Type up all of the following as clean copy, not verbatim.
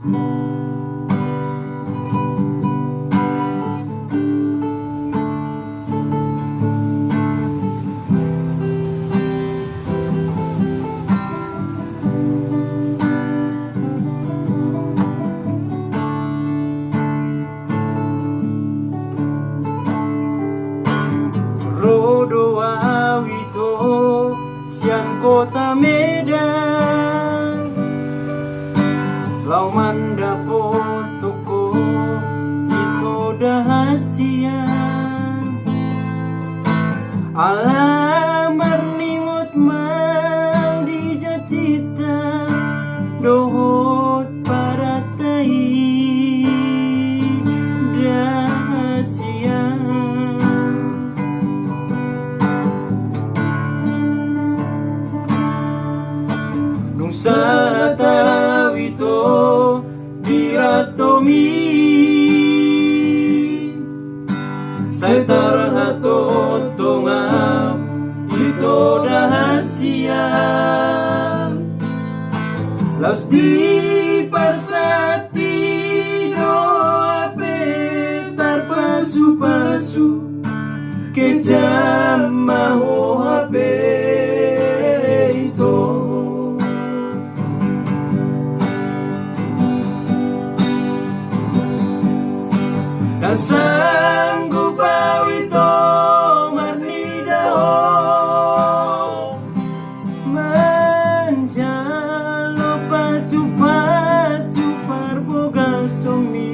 Rodo awito siang kota Medan, lau mandapo toko itu dahasia alamar nimut mang dijacita dohot para tai dahasia. Sa tawito diratomi sa tarahato tongam ito dahasia laus di pasati do ape tarpasu-pasu kejam maho ape ito. Sanggup awito marnidaho manjalo pasu-pasu parboga somi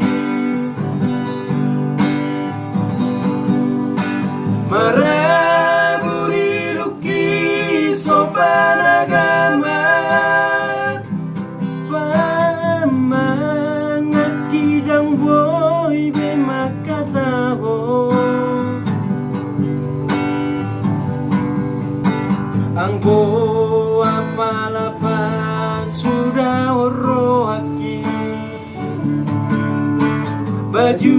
maraguri lukis sopan agama pamangat kidang boy ang boa palapa sudah orohaki baju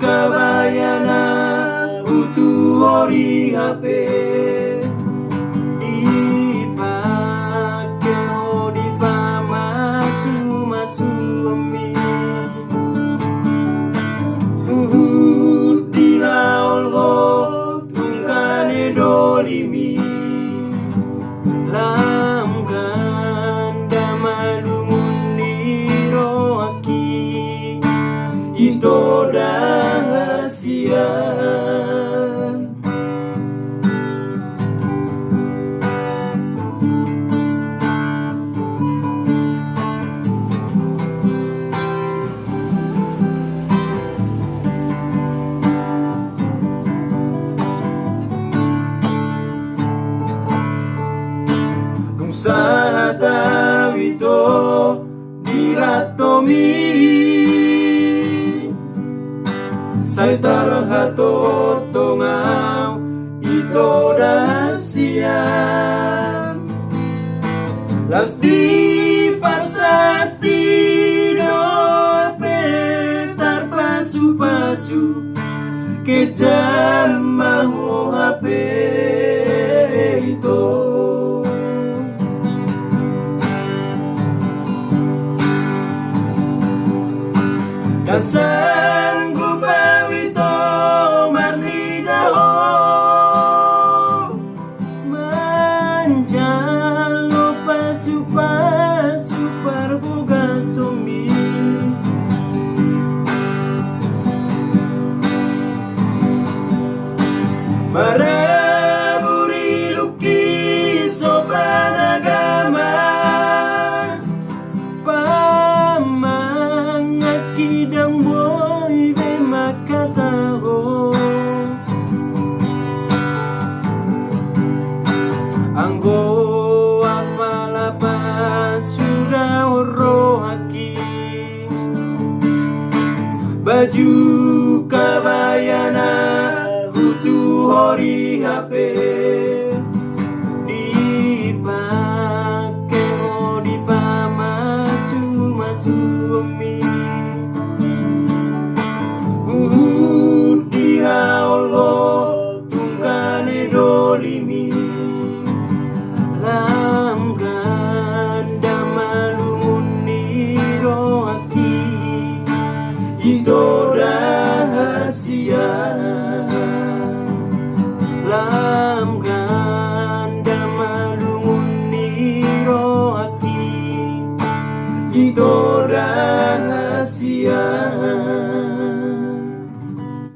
kabayana utu ori hape dipake ho dipamasu-masu mi dihaul ho tungkane dolimi lam ganda malumun niroaki ito dahasia. Sa tawito diratomi sa tarahato tongam ito dahasia las di pasati do petar pasu-pasu kejam mahu hape ito. Sanggup awito marnidaho manjalo pasu-pasu parboga somi maraburi lukis sopan agama pamangat kidang boy be makataho ang goa palapa sudah orohaki baju kabayana utu hori hape dipake ho dipamasu-masu mi dihaul ho tungkane dolimi lam ganda malumun niroaki toda hasia